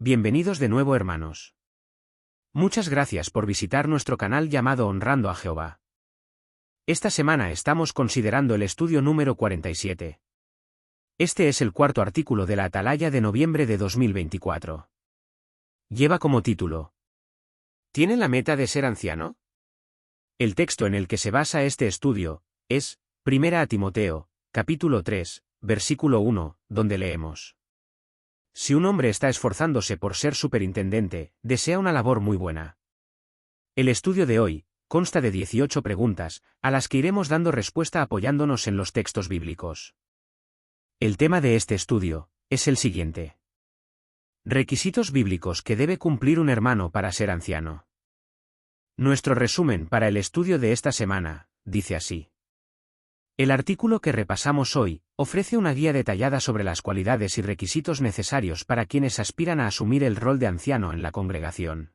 Bienvenidos de nuevo, hermanos. Muchas gracias por visitar nuestro canal llamado Honrando a Jehová. Esta semana estamos considerando el estudio número 47. Este es el cuarto artículo de la Atalaya de noviembre de 2024. Lleva como título: ¿Tiene la meta de ser anciano? El texto en el que se basa este estudio es 1 Timoteo, capítulo 3, versículo 1, donde leemos: Si un hombre está esforzándose por ser superintendente, desea una labor muy buena. El estudio de hoy consta de 18 preguntas, a las que iremos dando respuesta apoyándonos en los textos bíblicos. El tema de este estudio es el siguiente: requisitos bíblicos que debe cumplir un hermano para ser anciano. Nuestro resumen para el estudio de esta semana dice así. El artículo que repasamos hoy ofrece una guía detallada sobre las cualidades y requisitos necesarios para quienes aspiran a asumir el rol de anciano en la congregación.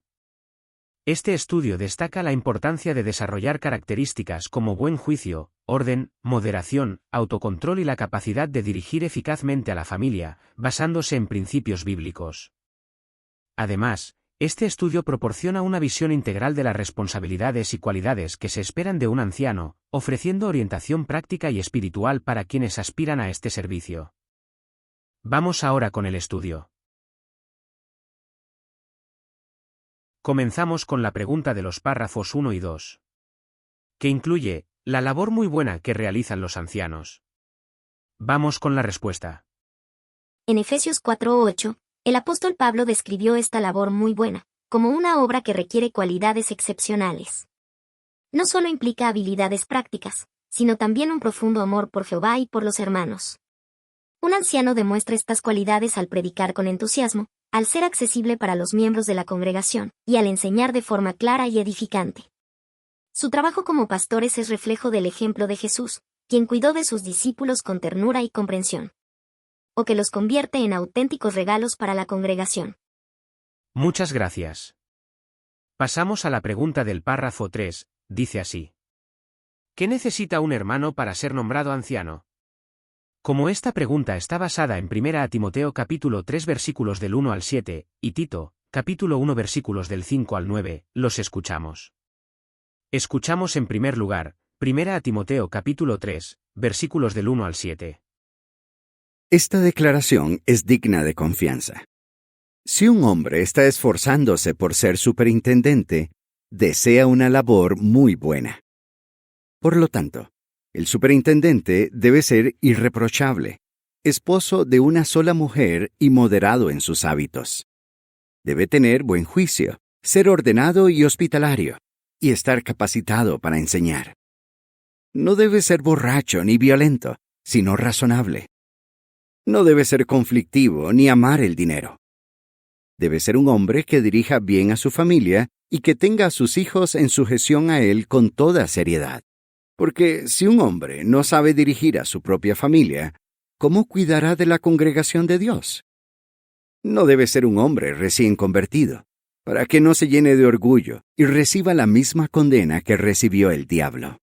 Este estudio destaca la importancia de desarrollar características como buen juicio, orden, moderación, autocontrol y la capacidad de dirigir eficazmente a la familia, basándose en principios bíblicos. Además, este estudio proporciona una visión integral de las responsabilidades y cualidades que se esperan de un anciano, ofreciendo orientación práctica y espiritual para quienes aspiran a este servicio. Vamos ahora con el estudio. Comenzamos con la pregunta de los párrafos 1 y 2, que incluye la labor muy buena que realizan los ancianos. Vamos con la respuesta. En Efesios 4:8, el apóstol Pablo describió esta labor muy buena, como una obra que requiere cualidades excepcionales. No solo implica habilidades prácticas, sino también un profundo amor por Jehová y por los hermanos. Un anciano demuestra estas cualidades al predicar con entusiasmo, al ser accesible para los miembros de la congregación, y al enseñar de forma clara y edificante. Su trabajo como pastores es reflejo del ejemplo de Jesús, quien cuidó de sus discípulos con ternura y comprensión, o que los convierte en auténticos regalos para la congregación. Muchas gracias. Pasamos a la pregunta del párrafo 3, dice así. ¿Qué necesita un hermano para ser nombrado anciano? Como esta pregunta está basada en 1 Timoteo capítulo 3 versículos del 1 al 7, y Tito, capítulo 1 versículos del 5 al 9, los escuchamos. Escuchamos en primer lugar, 1 Timoteo capítulo 3, versículos del 1 al 7. Esta declaración es digna de confianza. Si un hombre está esforzándose por ser superintendente, desea una labor muy buena. Por lo tanto, el superintendente debe ser irreprochable, esposo de una sola mujer y moderado en sus hábitos. Debe tener buen juicio, ser ordenado y hospitalario, y estar capacitado para enseñar. No debe ser borracho ni violento, sino razonable. No debe ser conflictivo ni amar el dinero. Debe ser un hombre que dirija bien a su familia y que tenga a sus hijos en sujeción a él con toda seriedad. Porque si un hombre no sabe dirigir a su propia familia, ¿cómo cuidará de la congregación de Dios? No debe ser un hombre recién convertido, para que no se llene de orgullo y reciba la misma condena que recibió el diablo.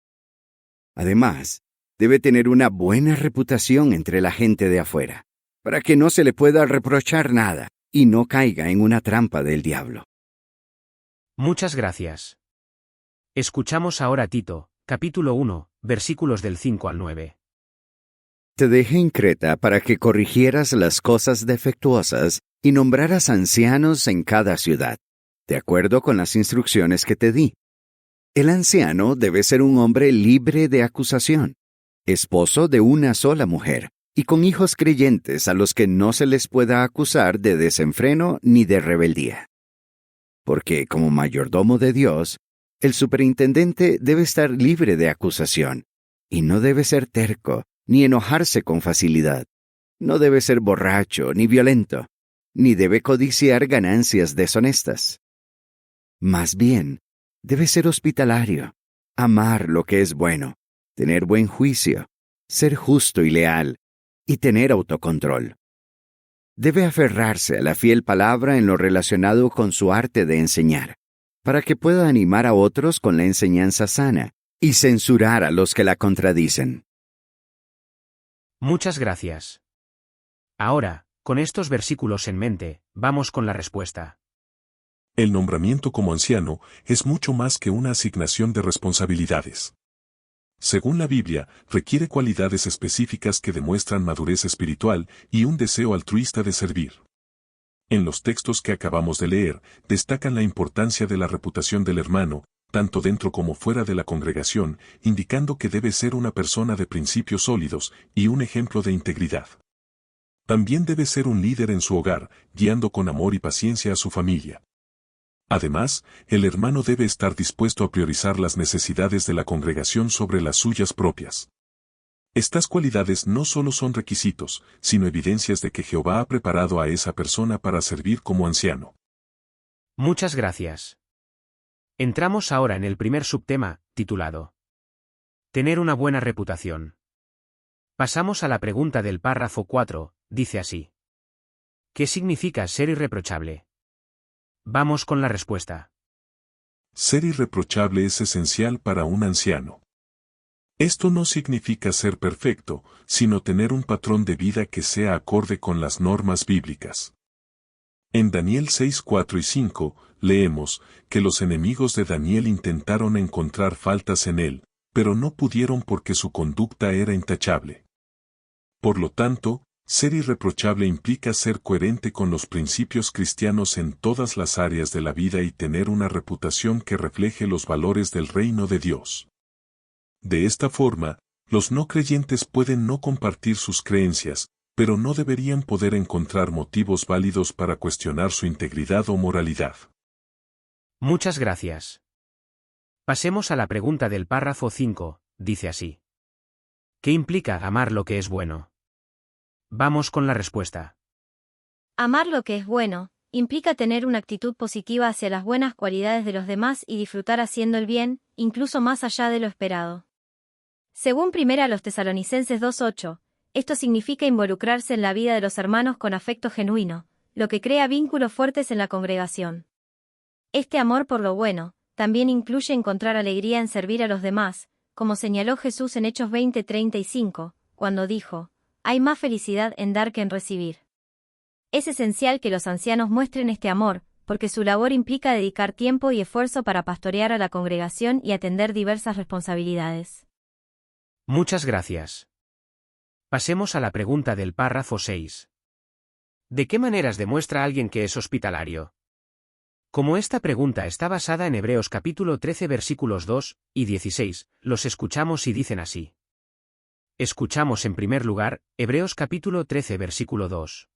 Además, debe tener una buena reputación entre la gente de afuera, para que no se le pueda reprochar nada y no caiga en una trampa del diablo. Muchas gracias. Escuchamos ahora a Tito, capítulo 1, versículos del 5 al 9. Te dejé en Creta para que corrigieras las cosas defectuosas y nombraras ancianos en cada ciudad, de acuerdo con las instrucciones que te di. El anciano debe ser un hombre libre de acusación, esposo de una sola mujer, y con hijos creyentes a los que no se les pueda acusar de desenfreno ni de rebeldía. Porque como mayordomo de Dios, el superintendente debe estar libre de acusación, y no debe ser terco, ni enojarse con facilidad. No debe ser borracho ni violento, ni debe codiciar ganancias deshonestas. Más bien, debe ser hospitalario, amar lo que es bueno, tener buen juicio, ser justo y leal, y tener autocontrol. Debe aferrarse a la fiel palabra en lo relacionado con su arte de enseñar, para que pueda animar a otros con la enseñanza sana y censurar a los que la contradicen. Muchas gracias. Ahora, Con estos versículos en mente, vamos con la respuesta. El nombramiento como anciano es mucho más que una asignación de responsabilidades. Según la Biblia, requiere cualidades específicas que demuestran madurez espiritual y un deseo altruista de servir. En los textos que acabamos de leer, destacan la importancia de la reputación del hermano, tanto dentro como fuera de la congregación, indicando que debe ser una persona de principios sólidos y un ejemplo de integridad. También debe ser un líder en su hogar, guiando con amor y paciencia a su familia. Además, el hermano debe estar dispuesto a priorizar las necesidades de la congregación sobre las suyas propias. Estas cualidades no solo son requisitos, sino evidencias de que Jehová ha preparado a esa persona para servir como anciano. Muchas gracias. Entramos ahora en el primer subtema, titulado Tener una buena reputación. Pasamos a la pregunta del párrafo 4, dice así. ¿Qué significa ser irreprochable? Vamos con la respuesta. Ser irreprochable es esencial para un anciano. Esto no significa ser perfecto, sino tener un patrón de vida que sea acorde con las normas bíblicas. En Daniel 6, 4 y 5, leemos que los enemigos de Daniel intentaron encontrar faltas en él, pero no pudieron porque su conducta era intachable. Por lo tanto, ser irreprochable implica ser coherente con los principios cristianos en todas las áreas de la vida y tener una reputación que refleje los valores del reino de Dios. De esta forma, los no creyentes pueden no compartir sus creencias, pero no deberían poder encontrar motivos válidos para cuestionar su integridad o moralidad. Muchas gracias. Pasemos a la pregunta del párrafo 5, dice así. ¿Qué implica amar lo que es bueno? Vamos con la respuesta. Amar lo que es bueno, implica tener una actitud positiva hacia las buenas cualidades de los demás y disfrutar haciendo el bien, incluso más allá de lo esperado. Según 1 Tesalonicenses 2:8, esto significa involucrarse en la vida de los hermanos con afecto genuino, lo que crea vínculos fuertes en la congregación. Este amor por lo bueno, también incluye encontrar alegría en servir a los demás, como señaló Jesús en Hechos 20:35, cuando dijo, hay más felicidad en dar que en recibir. Es esencial que los ancianos muestren este amor, porque su labor implica dedicar tiempo y esfuerzo para pastorear a la congregación y atender diversas responsabilidades. Muchas gracias. Pasemos a la pregunta del párrafo 6. ¿De qué maneras demuestra alguien que es hospitalario? Como esta pregunta está basada en Hebreos capítulo 13 versículos 2 y 16, los escuchamos y dicen así. Escuchamos en primer lugar, Hebreos capítulo 13 versículo 2.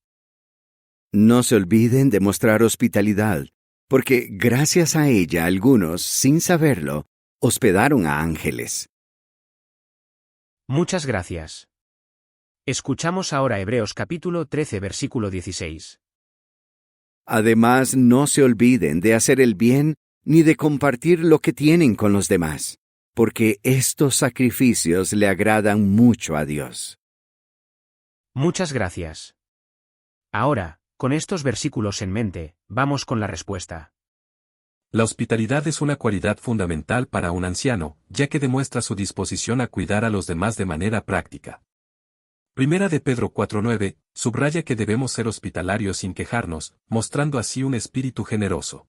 No se olviden de mostrar hospitalidad, porque gracias a ella algunos, sin saberlo, hospedaron a ángeles. Muchas gracias. Escuchamos ahora Hebreos capítulo 13 versículo 16. Además, no se olviden de hacer el bien ni de compartir lo que tienen con los demás, porque estos sacrificios le agradan mucho a Dios. Muchas gracias. Ahora, con estos versículos en mente, vamos con la respuesta. La hospitalidad es una cualidad fundamental para un anciano, ya que demuestra su disposición a cuidar a los demás de manera práctica. Primera de Pedro 4:9, subraya que debemos ser hospitalarios sin quejarnos, mostrando así un espíritu generoso.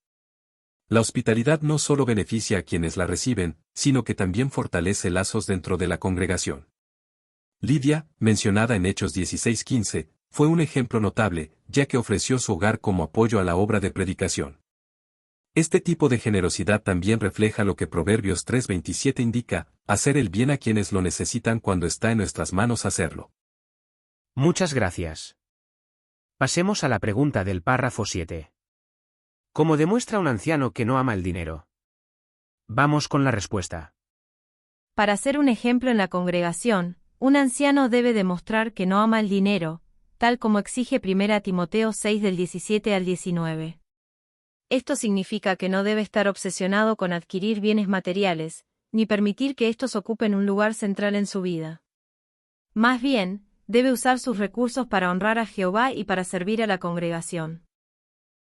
La hospitalidad no solo beneficia a quienes la reciben, sino que también fortalece lazos dentro de la congregación. Lidia, mencionada en Hechos 16:15, fue un ejemplo notable, ya que ofreció su hogar como apoyo a la obra de predicación. Este tipo de generosidad también refleja lo que Proverbios 3:27 indica, hacer el bien a quienes lo necesitan cuando está en nuestras manos hacerlo. Muchas gracias. Pasemos a la pregunta del párrafo 7. ¿Cómo demuestra un anciano que no ama el dinero? Vamos con la respuesta. Para ser un ejemplo en la congregación, un anciano debe demostrar que no ama el dinero, tal como exige 1 Timoteo 6 del 17 al 19. Esto significa que no debe estar obsesionado con adquirir bienes materiales, ni permitir que estos ocupen un lugar central en su vida. Más bien, debe usar sus recursos para honrar a Jehová y para servir a la congregación.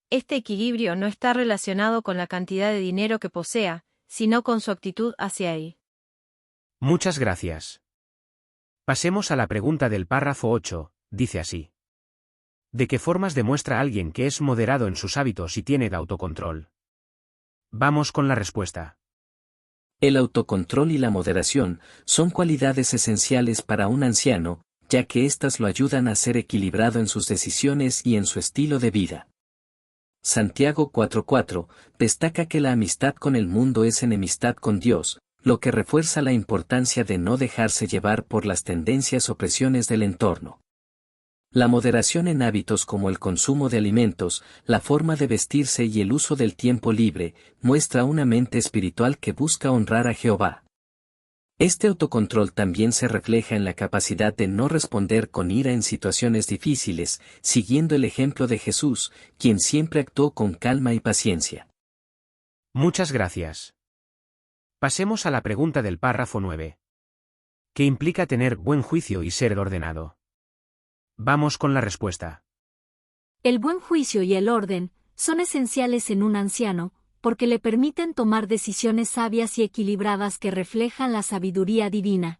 Este equilibrio no está relacionado con la cantidad de dinero que posea, sino con su actitud hacia él. Muchas gracias. Pasemos a la pregunta del párrafo 8, dice así. ¿De qué formas demuestra alguien que es moderado en sus hábitos y tiene autocontrol? Vamos con la respuesta. El autocontrol y la moderación son cualidades esenciales para un anciano, ya que éstas lo ayudan a ser equilibrado en sus decisiones y en su estilo de vida. Santiago 4:4 destaca que la amistad con el mundo es enemistad con Dios, lo que refuerza la importancia de no dejarse llevar por las tendencias o presiones del entorno. La moderación en hábitos como el consumo de alimentos, la forma de vestirse y el uso del tiempo libre, muestra una mente espiritual que busca honrar a Jehová. Este autocontrol también se refleja en la capacidad de no responder con ira en situaciones difíciles, siguiendo el ejemplo de Jesús, quien siempre actuó con calma y paciencia. Muchas gracias. Pasemos a la pregunta del párrafo 9. ¿Qué implica tener buen juicio y ser ordenado? Vamos con la respuesta. El buen juicio y el orden son esenciales en un anciano, porque le permiten tomar decisiones sabias y equilibradas que reflejan la sabiduría divina.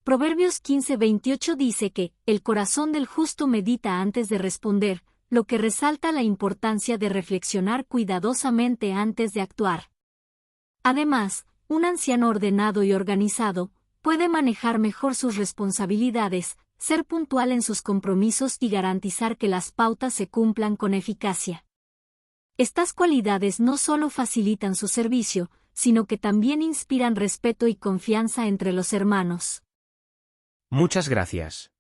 Proverbios 15:28 dice que, el corazón del justo medita antes de responder, lo que resalta la importancia de reflexionar cuidadosamente antes de actuar. Además, un anciano ordenado y organizado puede manejar mejor sus responsabilidades, ser puntual en sus compromisos y garantizar que las pautas se cumplan con eficacia. Estas cualidades no solo facilitan su servicio, sino que también inspiran respeto y confianza entre los hermanos. Muchas gracias.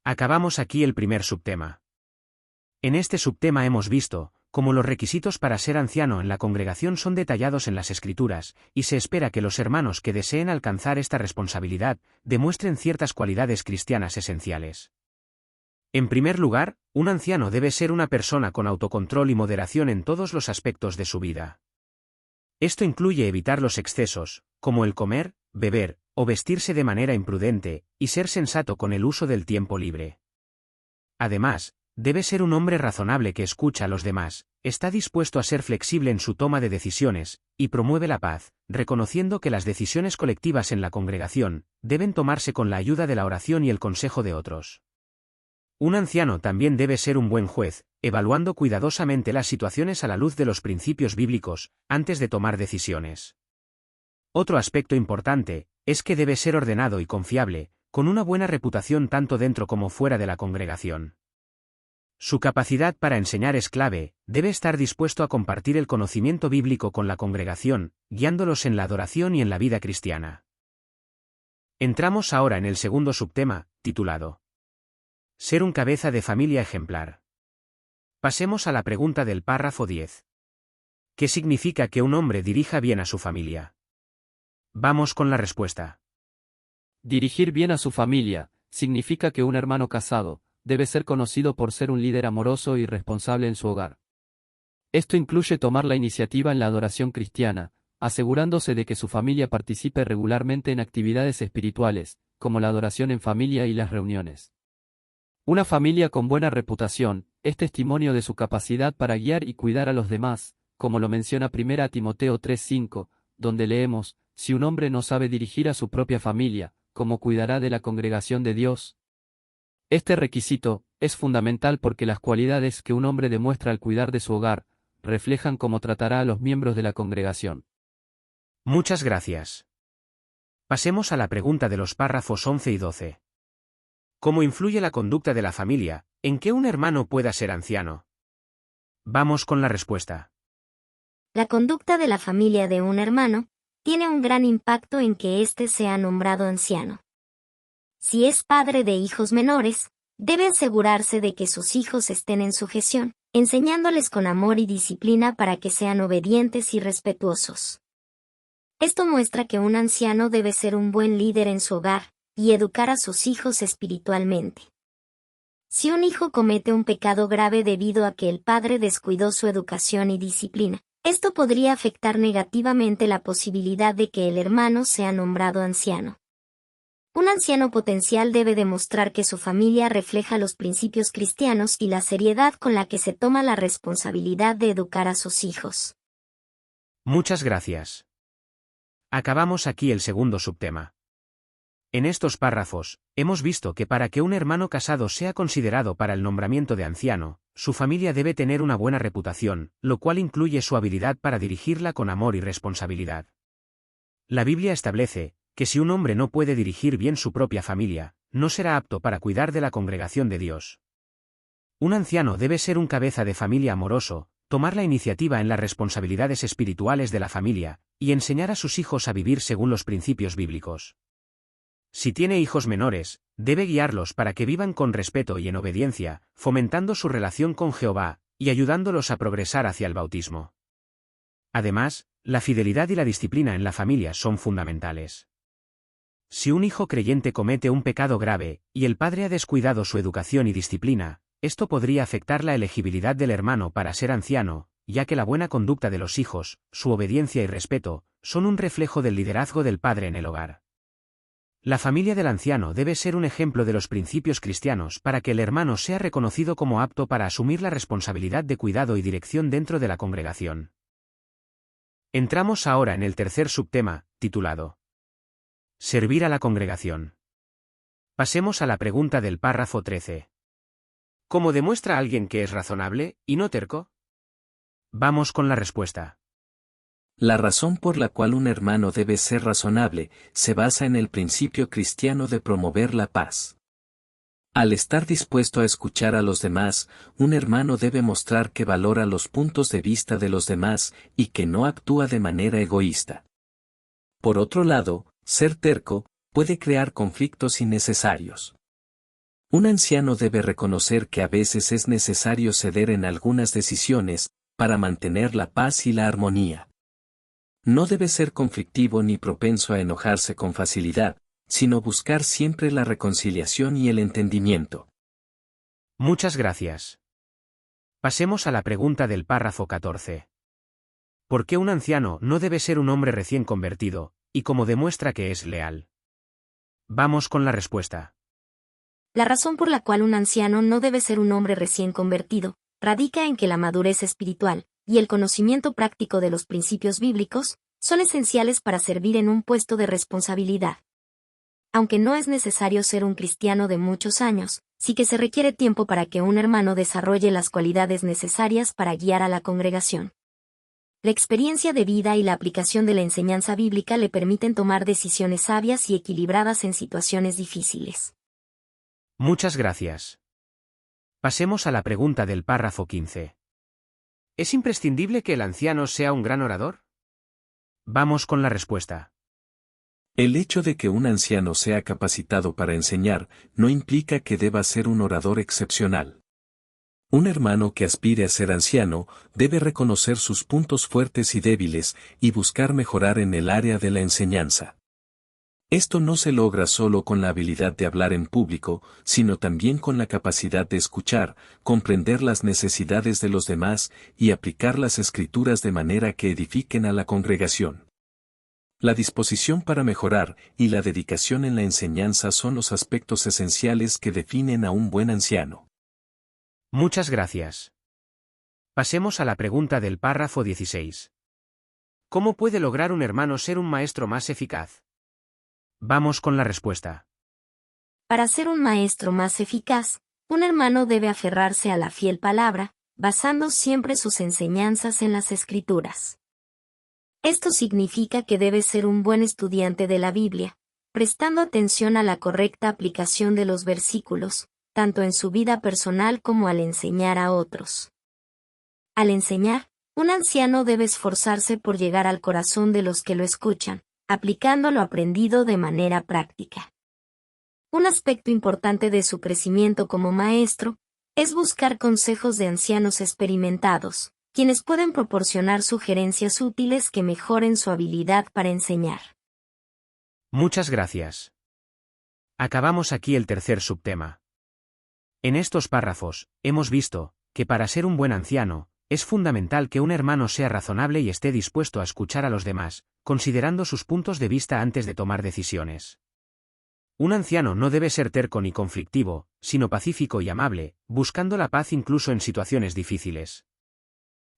Acabamos aquí el primer subtema. En este subtema hemos visto cómo los requisitos para ser anciano en la congregación son detallados en las Escrituras, y se espera que los hermanos que deseen alcanzar esta responsabilidad demuestren ciertas cualidades cristianas esenciales. En primer lugar, un anciano debe ser una persona con autocontrol y moderación en todos los aspectos de su vida. Esto incluye evitar los excesos, como el comer, beber, o vestirse de manera imprudente, y ser sensato con el uso del tiempo libre. Además, debe ser un hombre razonable que escucha a los demás, está dispuesto a ser flexible en su toma de decisiones, y promueve la paz, reconociendo que las decisiones colectivas en la congregación deben tomarse con la ayuda de la oración y el consejo de otros. Un anciano también debe ser un buen juez, evaluando cuidadosamente las situaciones a la luz de los principios bíblicos, antes de tomar decisiones. Otro aspecto importante es que debe ser ordenado y confiable, con una buena reputación tanto dentro como fuera de la congregación. Su capacidad para enseñar es clave, debe estar dispuesto a compartir el conocimiento bíblico con la congregación, guiándolos en la adoración y en la vida cristiana. Entramos ahora en el segundo subtema, titulado Ser un cabeza de familia ejemplar. Pasemos a la pregunta del párrafo 10. ¿Qué significa que un hombre dirija bien a su familia? Vamos con la respuesta. Dirigir bien a su familia significa que un hermano casado debe ser conocido por ser un líder amoroso y responsable en su hogar. Esto incluye tomar la iniciativa en la adoración cristiana, asegurándose de que su familia participe regularmente en actividades espirituales, como la adoración en familia y las reuniones. Una familia con buena reputación es testimonio de su capacidad para guiar y cuidar a los demás, como lo menciona 1 Timoteo 3:5, donde leemos: si un hombre no sabe dirigir a su propia familia, ¿cómo cuidará de la congregación de Dios? Este requisito es fundamental porque las cualidades que un hombre demuestra al cuidar de su hogar reflejan cómo tratará a los miembros de la congregación. Muchas gracias. Pasemos a la pregunta de los párrafos 11 y 12. ¿Cómo influye la conducta de la familia en que un hermano pueda ser anciano? Vamos con la respuesta. La conducta de la familia de un hermano tiene un gran impacto en que éste sea nombrado anciano. Si es padre de hijos menores, debe asegurarse de que sus hijos estén en sujeción, enseñándoles con amor y disciplina para que sean obedientes y respetuosos. Esto muestra que un anciano debe ser un buen líder en su hogar y educar a sus hijos espiritualmente. Si un hijo comete un pecado grave debido a que el padre descuidó su educación y disciplina, esto podría afectar negativamente la posibilidad de que el hermano sea nombrado anciano. Un anciano potencial debe demostrar que su familia refleja los principios cristianos y la seriedad con la que se toma la responsabilidad de educar a sus hijos. Muchas gracias. Acabamos aquí el segundo subtema. En estos párrafos, hemos visto que para que un hermano casado sea considerado para el nombramiento de anciano, su familia debe tener una buena reputación, lo cual incluye su habilidad para dirigirla con amor y responsabilidad. La Biblia establece que si un hombre no puede dirigir bien su propia familia, no será apto para cuidar de la congregación de Dios. Un anciano debe ser un cabeza de familia amoroso, tomar la iniciativa en las responsabilidades espirituales de la familia, y enseñar a sus hijos a vivir según los principios bíblicos. Si tiene hijos menores, debe guiarlos para que vivan con respeto y en obediencia, fomentando su relación con Jehová, y ayudándolos a progresar hacia el bautismo. Además, la fidelidad y la disciplina en la familia son fundamentales. Si un hijo creyente comete un pecado grave, y el padre ha descuidado su educación y disciplina, esto podría afectar la elegibilidad del hermano para ser anciano, ya que la buena conducta de los hijos, su obediencia y respeto, son un reflejo del liderazgo del padre en el hogar. La familia del anciano debe ser un ejemplo de los principios cristianos para que el hermano sea reconocido como apto para asumir la responsabilidad de cuidado y dirección dentro de la congregación. Entramos ahora en el tercer subtema, titulado Servir a la congregación. Pasemos a la pregunta del párrafo 13. ¿Cómo demuestra alguien que es razonable, y no terco? Vamos con la respuesta. La razón por la cual un hermano debe ser razonable se basa en el principio cristiano de promover la paz. Al estar dispuesto a escuchar a los demás, un hermano debe mostrar que valora los puntos de vista de los demás y que no actúa de manera egoísta. Por otro lado, ser terco puede crear conflictos innecesarios. Un anciano debe reconocer que a veces es necesario ceder en algunas decisiones para mantener la paz y la armonía. No debe ser conflictivo ni propenso a enojarse con facilidad, sino buscar siempre la reconciliación y el entendimiento. Muchas gracias. Pasemos a la pregunta del párrafo 14. ¿Por qué un anciano no debe ser un hombre recién convertido, y cómo demuestra que es leal? Vamos con la respuesta. La razón por la cual un anciano no debe ser un hombre recién convertido, radica en que la madurez espiritual y el conocimiento práctico de los principios bíblicos son esenciales para servir en un puesto de responsabilidad. Aunque no es necesario ser un cristiano de muchos años, sí que se requiere tiempo para que un hermano desarrolle las cualidades necesarias para guiar a la congregación. La experiencia de vida y la aplicación de la enseñanza bíblica le permiten tomar decisiones sabias y equilibradas en situaciones difíciles. Muchas gracias. Pasemos a la pregunta del párrafo 15. ¿Es imprescindible que el anciano sea un gran orador? Vamos con la respuesta. El hecho de que un anciano sea capacitado para enseñar no implica que deba ser un orador excepcional. Un hermano que aspire a ser anciano debe reconocer sus puntos fuertes y débiles y buscar mejorar en el área de la enseñanza. Esto no se logra solo con la habilidad de hablar en público, sino también con la capacidad de escuchar, comprender las necesidades de los demás y aplicar las escrituras de manera que edifiquen a la congregación. La disposición para mejorar y la dedicación en la enseñanza son los aspectos esenciales que definen a un buen anciano. Muchas gracias. Pasemos a la pregunta del párrafo 16. ¿Cómo puede lograr un hermano ser un maestro más eficaz? Vamos con la respuesta. Para ser un maestro más eficaz, un hermano debe aferrarse a la fiel palabra, basando siempre sus enseñanzas en las Escrituras. Esto significa que debe ser un buen estudiante de la Biblia, prestando atención a la correcta aplicación de los versículos, tanto en su vida personal como al enseñar a otros. Al enseñar, un anciano debe esforzarse por llegar al corazón de los que lo escuchan, aplicando lo aprendido de manera práctica. Un aspecto importante de su crecimiento como maestro es buscar consejos de ancianos experimentados, quienes pueden proporcionar sugerencias útiles que mejoren su habilidad para enseñar. Muchas gracias. Acabamos aquí el tercer subtema. En estos párrafos, hemos visto que para ser un buen anciano, es fundamental que un hermano sea razonable y esté dispuesto a escuchar a los demás, considerando sus puntos de vista antes de tomar decisiones. Un anciano no debe ser terco ni conflictivo, sino pacífico y amable, buscando la paz incluso en situaciones difíciles.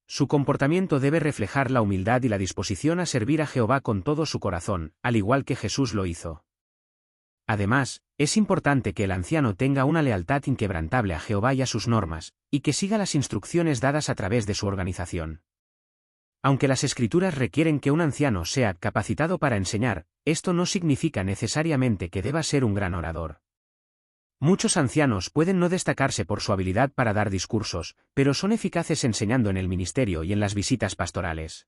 Su comportamiento debe reflejar la humildad y la disposición a servir a Jehová con todo su corazón, al igual que Jesús lo hizo. Además, es importante que el anciano tenga una lealtad inquebrantable a Jehová y a sus normas, y que siga las instrucciones dadas a través de su organización. Aunque las Escrituras requieren que un anciano sea capacitado para enseñar, esto no significa necesariamente que deba ser un gran orador. Muchos ancianos pueden no destacarse por su habilidad para dar discursos, pero son eficaces enseñando en el ministerio y en las visitas pastorales.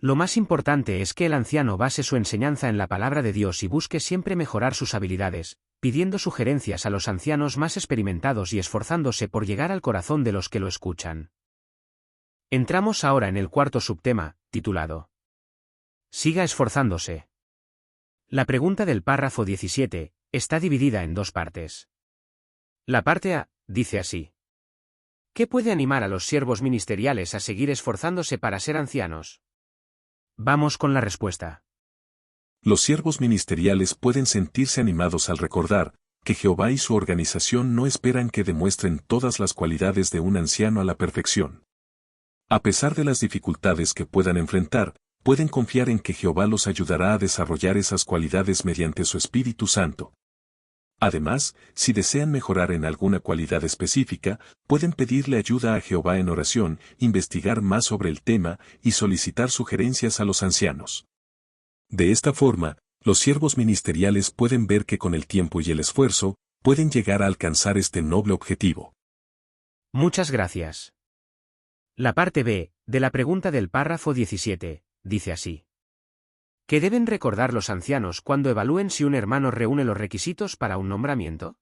Lo más importante es que el anciano base su enseñanza en la palabra de Dios y busque siempre mejorar sus habilidades, pidiendo sugerencias a los ancianos más experimentados y esforzándose por llegar al corazón de los que lo escuchan. Entramos ahora en el cuarto subtema, titulado Siga esforzándose. La pregunta del párrafo 17 está dividida en dos partes. La parte A dice así: ¿qué puede animar a los siervos ministeriales a seguir esforzándose para ser ancianos? Vamos con la respuesta. Los siervos ministeriales pueden sentirse animados al recordar que Jehová y su organización no esperan que demuestren todas las cualidades de un anciano a la perfección. A pesar de las dificultades que puedan enfrentar, pueden confiar en que Jehová los ayudará a desarrollar esas cualidades mediante su Espíritu Santo. Además, si desean mejorar en alguna cualidad específica, pueden pedirle ayuda a Jehová en oración, investigar más sobre el tema y solicitar sugerencias a los ancianos. De esta forma, los siervos ministeriales pueden ver que con el tiempo y el esfuerzo, pueden llegar a alcanzar este noble objetivo. Muchas gracias. La parte B, de la pregunta del párrafo 17, dice así: ¿qué deben recordar los ancianos cuando evalúen si un hermano reúne los requisitos para un nombramiento?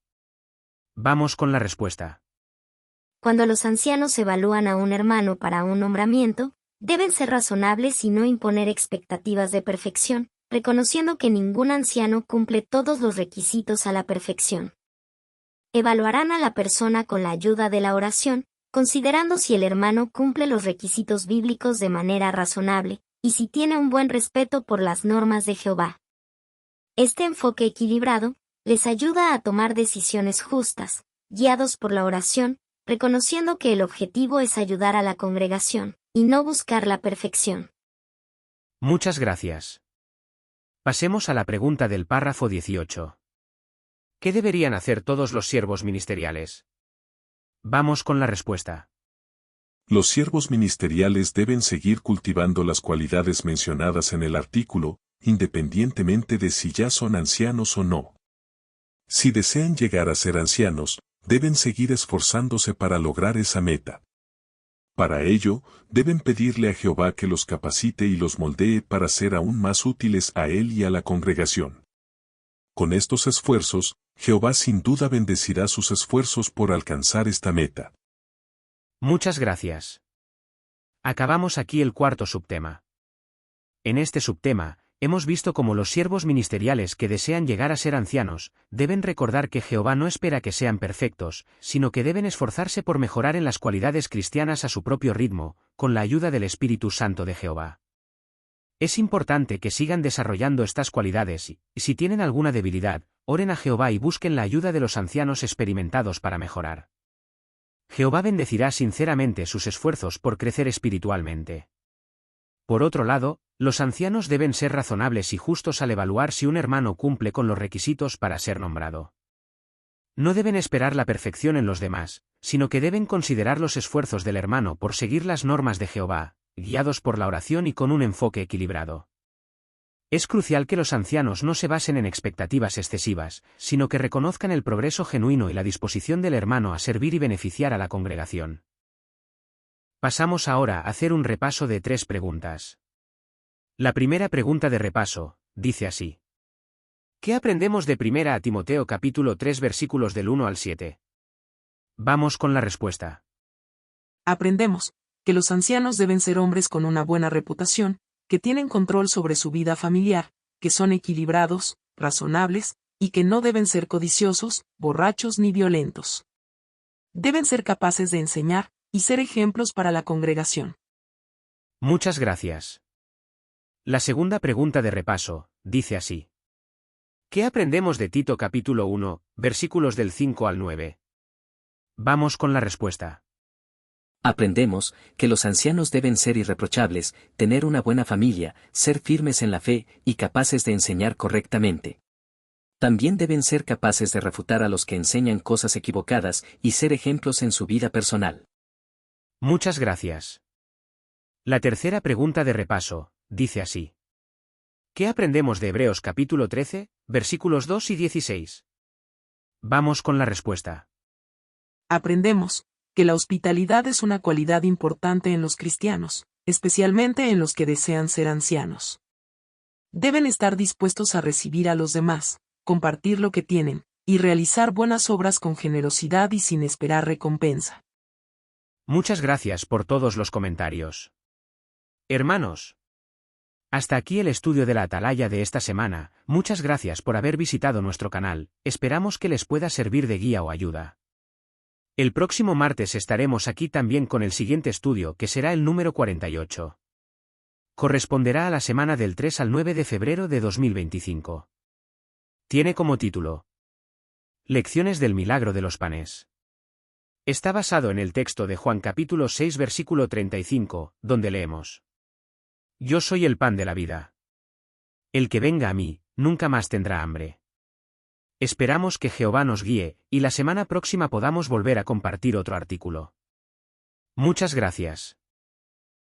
Vamos con la respuesta. Cuando los ancianos evalúan a un hermano para un nombramiento, deben ser razonables y no imponer expectativas de perfección, reconociendo que ningún anciano cumple todos los requisitos a la perfección. Evaluarán a la persona con la ayuda de la oración, considerando si el hermano cumple los requisitos bíblicos de manera razonable, y si tiene un buen respeto por las normas de Jehová. Este enfoque equilibrado les ayuda a tomar decisiones justas, guiados por la oración, reconociendo que el objetivo es ayudar a la congregación, y no buscar la perfección. Muchas gracias. Pasemos a la pregunta del párrafo 18. ¿Qué deberían hacer todos los siervos ministeriales? Vamos con la respuesta. Los siervos ministeriales deben seguir cultivando las cualidades mencionadas en el artículo, independientemente de si ya son ancianos o no. Si desean llegar a ser ancianos, deben seguir esforzándose para lograr esa meta. Para ello, deben pedirle a Jehová que los capacite y los moldee para ser aún más útiles a él y a la congregación. Con estos esfuerzos, Jehová sin duda bendecirá sus esfuerzos por alcanzar esta meta. Muchas gracias. Acabamos aquí el cuarto subtema. En este subtema, hemos visto cómo los siervos ministeriales que desean llegar a ser ancianos, deben recordar que Jehová no espera que sean perfectos, sino que deben esforzarse por mejorar en las cualidades cristianas a su propio ritmo, con la ayuda del Espíritu Santo de Jehová. Es importante que sigan desarrollando estas cualidades y, si tienen alguna debilidad, oren a Jehová y busquen la ayuda de los ancianos experimentados para mejorar. Jehová bendecirá sinceramente sus esfuerzos por crecer espiritualmente. Por otro lado, los ancianos deben ser razonables y justos al evaluar si un hermano cumple con los requisitos para ser nombrado. No deben esperar la perfección en los demás, sino que deben considerar los esfuerzos del hermano por seguir las normas de Jehová, guiados por la oración y con un enfoque equilibrado. Es crucial que los ancianos no se basen en expectativas excesivas, sino que reconozcan el progreso genuino y la disposición del hermano a servir y beneficiar a la congregación. Pasamos ahora a hacer un repaso de 3 preguntas. La primera pregunta de repaso, dice así: ¿qué aprendemos de 1 Timoteo capítulo 3 versículos del 1 al 7? Vamos con la respuesta. Aprendemos que los ancianos deben ser hombres con una buena reputación, que tienen control sobre su vida familiar, que son equilibrados, razonables, y que no deben ser codiciosos, borrachos ni violentos. Deben ser capaces de enseñar y ser ejemplos para la congregación. Muchas gracias. La segunda pregunta de repaso, dice así: ¿qué aprendemos de Tito capítulo 1, versículos del 5 al 9? Vamos con la respuesta. Aprendemos que los ancianos deben ser irreprochables, tener una buena familia, ser firmes en la fe y capaces de enseñar correctamente. También deben ser capaces de refutar a los que enseñan cosas equivocadas y ser ejemplos en su vida personal. Muchas gracias. La tercera pregunta de repaso, dice así. ¿Qué aprendemos de Hebreos capítulo 13, versículos 2 y 16? Vamos con la respuesta. Aprendemos que la hospitalidad es una cualidad importante en los cristianos, especialmente en los que desean ser ancianos. Deben estar dispuestos a recibir a los demás, compartir lo que tienen, y realizar buenas obras con generosidad y sin esperar recompensa. Muchas gracias por todos los comentarios. Hermanos, hasta aquí el estudio de la Atalaya de esta semana. Muchas gracias por haber visitado nuestro canal, esperamos que les pueda servir de guía o ayuda. El próximo martes estaremos aquí también con el siguiente estudio, que será el número 48. Corresponderá a la semana del 3 al 9 de febrero de 2025. Tiene como título Lecciones del milagro de los panes. Está basado en el texto de Juan capítulo 6 versículo 35, donde leemos: Yo soy el pan de la vida. El que venga a mí, nunca más tendrá hambre. Esperamos que Jehová nos guíe, y la semana próxima podamos volver a compartir otro artículo. Muchas gracias.